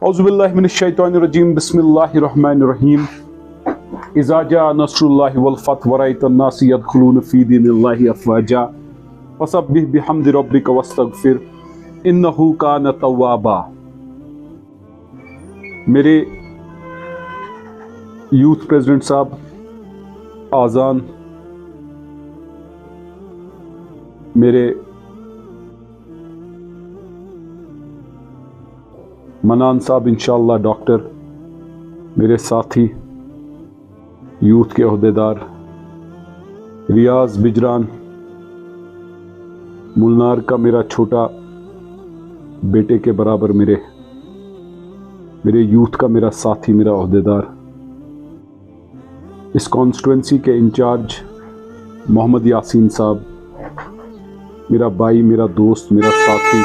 اعوذ باللہ من الشیطان الرجیم بسم اللہ الرحمن الرحیم اذا جاء نصر اللہ والفتح ورأیت الناس يدخلون فی دین اللہ افواجا فسبح بحمد ربک واستغفر انہ کان توابا۔ میرے یوتھ پریزیڈنٹ صاحب، آذان، میرے منان صاحب انشاءاللہ ڈاکٹر، میرے ساتھی یوتھ کے عہدیدار ریاض بجران، ملنار کا میرا چھوٹا بیٹے کے برابر میرے یوتھ کا میرا ساتھی، میرا عہدیدار، اس کانسٹیٹوئنسی کے انچارج محمد یاسین صاحب، میرا بھائی، میرا دوست، میرا ساتھی،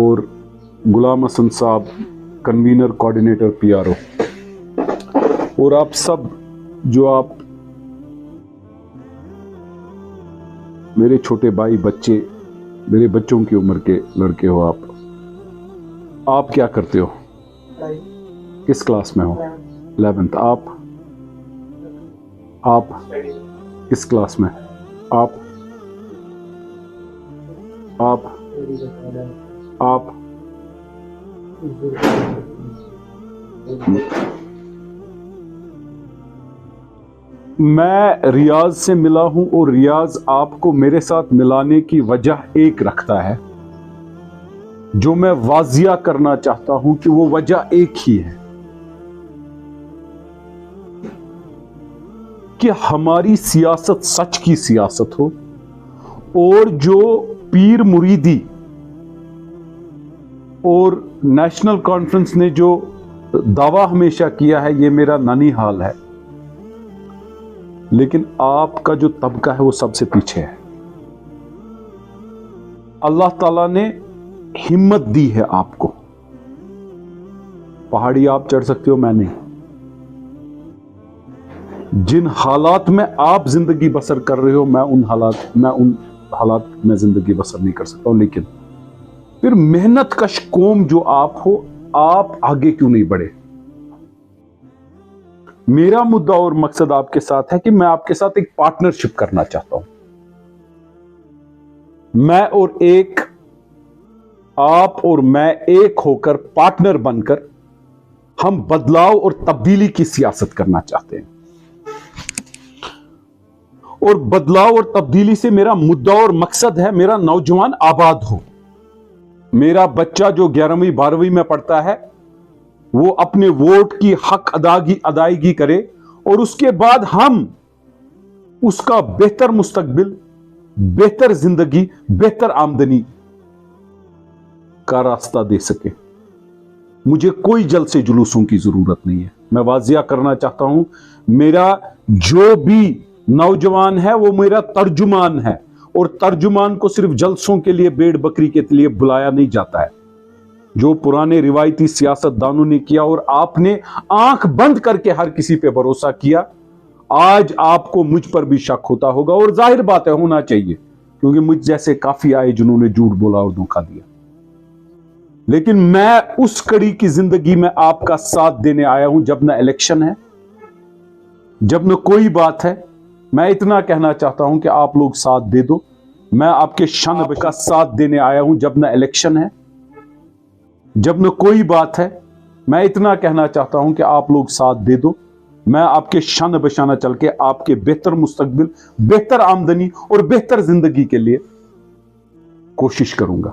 اور غلام حسن صاحب convener coordinator P R O, اور آپ سب جو آپ میرے چھوٹے بھائی، بچے، میرے بچوں کی عمر کے لڑکے ہو، آپ کیا کرتے ہو؟ کس کلاس میں ہو؟ 11th۔ آپ کس کلاس میں؟ آپ میں ریاض سے ملا ہوں، اور ریاض آپ کو میرے ساتھ ملانے کی وجہ ایک رکھتا ہے، جو میں واضح کرنا چاہتا ہوں کہ وہ وجہ ایک ہی ہے کہ ہماری سیاست سچ کی سیاست ہو، اور جو پیر مریدی اور نیشنل کانفرنس نے جو دعویٰ ہمیشہ کیا ہے یہ میرا نانی حال ہے، لیکن آپ کا جو طبقہ ہے وہ سب سے پیچھے ہے۔ اللہ تعالیٰ نے ہمت دی ہے آپ کو، پہاڑی آپ چڑھ سکتے ہو، میں نہیں۔ جن حالات میں آپ زندگی بسر کر رہے ہو میں ان حالات میں زندگی بسر نہیں کر سکتا ہوں، لیکن پھر محنت کش قوم جو آپ ہو، آپ آگے کیوں نہیں بڑھے؟ میرا مدعا اور مقصد آپ کے ساتھ ہے کہ میں آپ کے ساتھ ایک پارٹنرشپ کرنا چاہتا ہوں، آپ اور میں ایک ہو کر، پارٹنر بن کر ہم بدلاؤ اور تبدیلی کی سیاست کرنا چاہتے ہیں، اور بدلاؤ اور تبدیلی سے میرا مدعا اور مقصد ہے میرا نوجوان آباد ہو، میرا بچہ جو 11ویں 12ویں میں پڑھتا ہے وہ اپنے ووٹ کی حق ادائیگی کرے، اور اس کے بعد ہم اس کا بہتر مستقبل، بہتر زندگی، بہتر آمدنی کا راستہ دے سکے۔ مجھے کوئی جلسے جلوسوں کی ضرورت نہیں ہے۔ میں واضح کرنا چاہتا ہوں، میرا جو بھی نوجوان ہے وہ میرا ترجمان ہے، اور ترجمان کو صرف جلسوں کے لیے، بھیڑ بکری کے لیے بلایا نہیں جاتا ہے، جو پرانے روایتی سیاست دانوں نے کیا، اور آپ نے آنکھ بند کر کے ہر کسی پہ بھروسہ کیا۔ آج آپ کو مجھ پر بھی شک ہوتا ہوگا، اور ظاہر بات ہے ہونا چاہیے، کیونکہ مجھ جیسے کافی آئے جنہوں نے جھوٹ بولا اور دھوکہ دیا، لیکن میں اس کڑی کی زندگی میں آپ کا ساتھ دینے آیا ہوں جب نہ الیکشن ہے، جب نہ کوئی بات ہے۔ میں اتنا کہنا چاہتا ہوں کہ آپ لوگ ساتھ دے دو۔ میں آپ کے شان کا ساتھ دینے آیا ہوں جب نہ الیکشن ہے، جب نہ کوئی بات ہے۔ میں اتنا کہنا چاہتا ہوں کہ آپ لوگ ساتھ دے دو۔ میں آپ کے شان بشانہ چل کے آپ کے بہتر مستقبل، بہتر آمدنی اور بہتر زندگی کے لیے کوشش کروں گا۔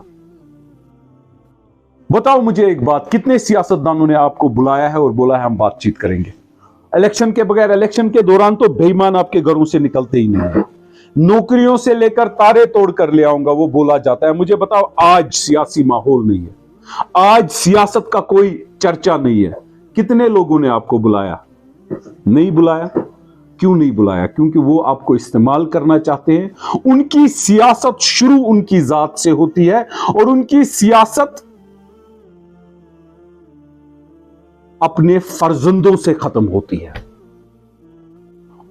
بتاؤ مجھے ایک بات، کتنے سیاستدانوں نے آپ کو بلایا ہے اور بولا ہے ہم بات چیت کریں گے؟ الیکشن کے بغیر، الیکشن کے دوران تو بے ایمان آپ کے گھروں سے نکلتے ہی نہیں ہیں۔ نوکریوں سے لے کر تارے توڑ کر لے آؤں گا، وہ بولا جاتا ہے۔ مجھے بتاؤ، آج سیاسی ماحول نہیں ہے، آج سیاست کا کوئی چرچا نہیں ہے۔ کتنے لوگوں نے آپ کو بلایا؟ نہیں بلایا۔ کیوں نہیں بلایا؟ کیونکہ وہ آپ کو استعمال کرنا چاہتے ہیں۔ ان کی سیاست شروع ان کی ذات سے ہوتی ہے، اور ان کی سیاست اپنے فرزندوں سے ختم ہوتی ہے،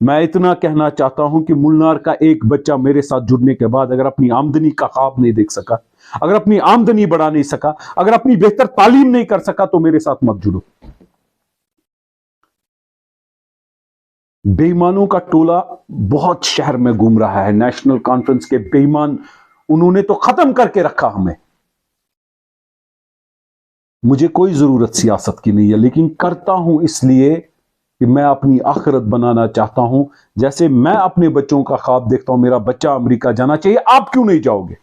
میں اتنا کہنا چاہتا ہوں کہ ملنار کا ایک بچہ میرے ساتھ جڑنے کے بعد اگر اپنی آمدنی کا خواب نہیں دیکھ سکا، اگر اپنی آمدنی بڑھا نہیں سکا، اگر اپنی بہتر تعلیم نہیں کر سکا تو میرے ساتھ مت جڑو۔ بے ایمانوں کا ٹولہ بہت شہر میں گھوم رہا ہے، نیشنل کانفرنس کے بے ایمان، انہوں نے تو ختم کر کے رکھا ہمیں۔ مجھے کوئی ضرورت سیاست کی نہیں ہے، لیکن کرتا ہوں اس لیے کہ میں اپنی آخرت بنانا چاہتا ہوں۔ جیسے میں اپنے بچوں کا خواب دیکھتا ہوں میرا بچہ امریکہ جانا چاہیے، آپ کیوں نہیں جاؤ گے؟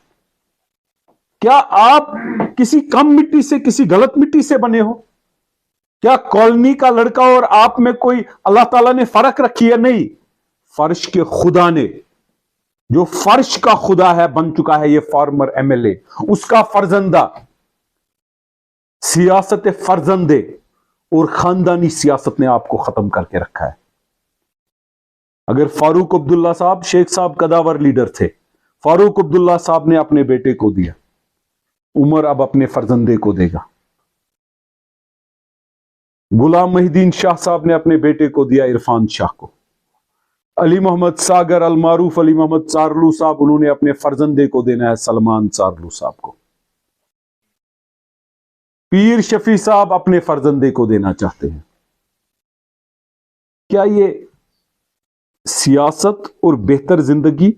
کیا آپ کسی کم مٹی سے، کسی غلط مٹی سے بنے ہو؟ کیا کالونی کا لڑکا اور آپ میں کوئی اللہ تعالیٰ نے فرق رکھی ہے؟ نہیں، فرش کے خدا نے، جو فرش کا خدا ہے بن چکا ہے یہ فارمر ایم ایل اے، اس کا فرزندہ سیاست فرزندے اور خاندانی سیاست نے آپ کو ختم کر کے رکھا ہے۔ اگر فاروق عبداللہ صاحب، شیخ صاحب قداور لیڈر تھے، فاروق عبداللہ صاحب نے اپنے بیٹے کو دیا، عمر اب اپنے فرزندے کو دے گا۔ غلام محی الدین شاہ صاحب نے اپنے بیٹے کو دیا عرفان شاہ کو۔ علی محمد ساگر المعروف علی محمد چارلو صاحب، انہوں نے اپنے فرزندے کو دینا ہے سلمان چارلو صاحب کو۔ پیر شفیع صاحب اپنے فرزندے کو دینا چاہتے ہیں۔ کیا یہ سیاست اور بہتر زندگی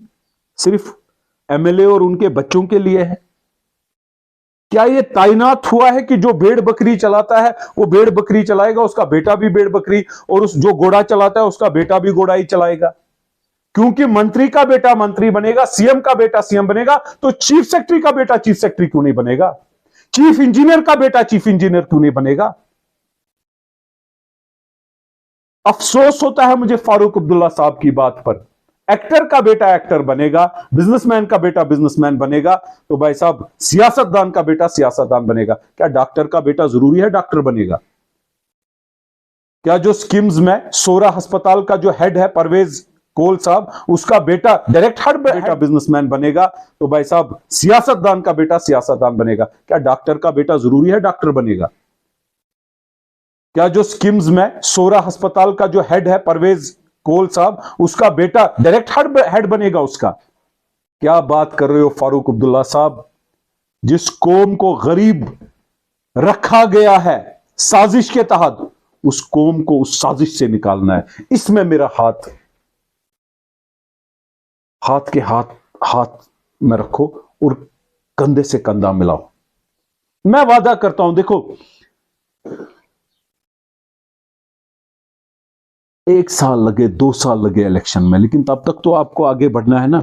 صرف ایم ایل اے اور ان کے بچوں کے لیے ہے؟ کیا یہ تعینات ہوا ہے کہ جو بھیڑ بکری چلاتا ہے وہ بھیڑ بکری چلائے گا، اس کا بیٹا بھی بھیڑ بکری، اور اس جو گھوڑا چلاتا ہے اس کا بیٹا بھی گھوڑا ہی چلائے گا؟ کیونکہ منتری کا بیٹا منتری بنے گا، سی ایم کا بیٹا سی ایم بنے گا، تو چیف سیکرٹری کا بیٹا چیف سیکرٹری کیوں نہیں بنے گا؟ چیف انجینئر کا بیٹا چیف انجینئر کیوں نہیں بنے گا؟ افسوس ہوتا ہے مجھے فاروق عبداللہ صاحب کی بات پر۔ ایکٹر کا بیٹا ایکٹر بنے گا، بزنس مین کا بیٹا بزنس مین بنے گا، تو بھائی صاحب سیاست دان کا بیٹا سیاست دان بنے گا۔ کیا ڈاکٹر کا بیٹا ضروری ہے ڈاکٹر بنے گا؟ کیا جو سکمز میں سورا ہسپتال کا جو ہیڈ ہے پرویز کول صاحب، اس کا بیٹا ڈائریکٹ ہیڈ بیٹا بزنس مین بنے گا، تو بھائی صاحب سیاست دان کا بیٹا سیاست دان بنے گا؟ کیا ڈاکٹر کا بیٹا ضروری ہے ڈاکٹر بنے گا؟ کیا جو سکمز میں سورا ہسپتال کا جو ہیڈ ہے پرویز کول صاحب، اس کا بیٹا ڈائریکٹ ہیڈ بنے گا اس کا؟ کیا بات کر رہے ہو فاروق عبداللہ صاحب؟ جس قوم کو غریب رکھا گیا ہے سازش کے تحت، اس قوم کو اس سازش سے نکالنا ہے۔ اس میں میرا ہاتھ کے ہاتھ میں رکھو اور کندھے سے کندھا ملاؤ۔ میں وعدہ کرتا ہوں، دیکھو 1 سال لگے 2 سال لگے الیکشن میں، لیکن تب تک تو آپ کو آگے بڑھنا ہے نا۔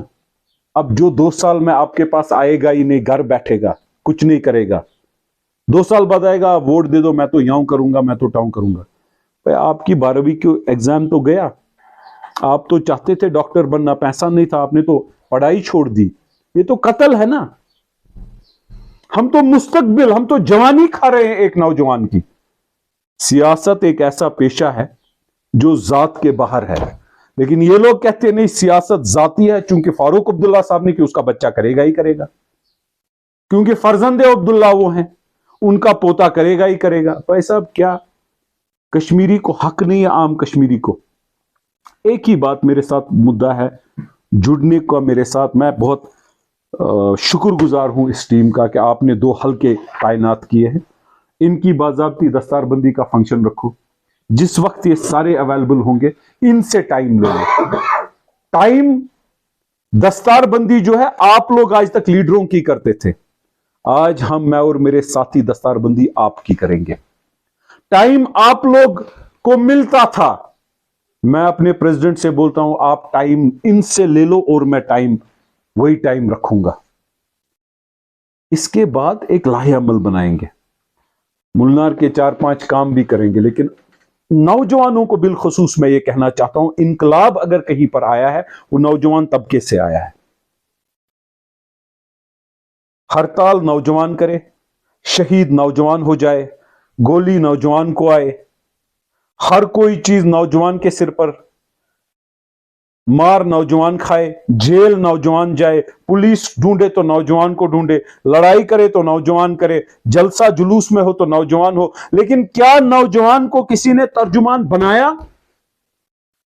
اب جو 2 سال میں آپ کے پاس آئے گا ہی نہیں، گھر بیٹھے گا، کچھ نہیں کرے گا، 2 سال بعد آئے گا ووٹ دے دو، میں تو یوں کروں گا، میں تو ٹاؤں کروں گا۔ بھائی آپ کی 12ویں کی ایگزام تو گیا، آپ تو چاہتے تھے ڈاکٹر بننا، پیسہ نہیں تھا، آپ نے تو پڑھائی چھوڑ دی، یہ تو قتل ہے نا۔ ہم تو مستقبل، ہم تو جوانی کھا رہے ہیں ایک نوجوان کی۔ سیاست ایک ایسا پیشہ ہے جو ذات کے باہر ہے، لیکن یہ لوگ کہتے ہیں نہیں سیاست ذاتی ہے، چونکہ فاروق عبداللہ صاحب نے کہ اس کا بچہ کرے گا ہی کرے گا، کیونکہ فرزند عبداللہ وہ ہیں، ان کا پوتا کرے گا ہی کرے گا۔ بھائی صاحب کیا کشمیری کو حق نہیں ہے؟ عام کشمیری کو ایک ہی بات، میرے ساتھ مدعا ہے جڑنے کا میرے ساتھ، میں بہت شکر گزار ہوں اس ٹیم کا کہ آپ نے 2 حلقے تعینات کیے ہیں۔ ان کی باضابطی دستار بندی کا فنکشن رکھو، جس وقت یہ سارے اویلیبل ہوں گے ان سے ٹائم لو۔ ٹائم دستار بندی جو ہے آپ لوگ آج تک لیڈروں کی کرتے تھے، آج ہم، میں اور میرے ساتھی دستار بندی آپ کی کریں گے۔ ٹائم آپ لوگ کو ملتا تھا، میں اپنے پریزیڈنٹ سے بولتا ہوں آپ ٹائم ان سے لے لو اور میں ٹائم وہی ٹائم رکھوں گا۔ اس کے بعد ایک لاہے عمل بنائیں گے، ملنار کے 4-5 کام بھی کریں گے، لیکن نوجوانوں کو بالخصوص میں یہ کہنا چاہتا ہوں، انقلاب اگر کہیں پر آیا ہے وہ نوجوان طبقے سے آیا ہے۔ ہڑتال نوجوان کرے، شہید نوجوان ہو جائے، گولی نوجوان کو آئے، ہر کوئی چیز نوجوان کے سر پر، مار نوجوان کھائے، جیل نوجوان جائے، پولیس ڈھونڈے تو نوجوان کو ڈھونڈے، لڑائی کرے تو نوجوان کرے، جلسہ جلوس میں ہو تو نوجوان ہو۔ لیکن کیا نوجوان کو کسی نے ترجمان بنایا؟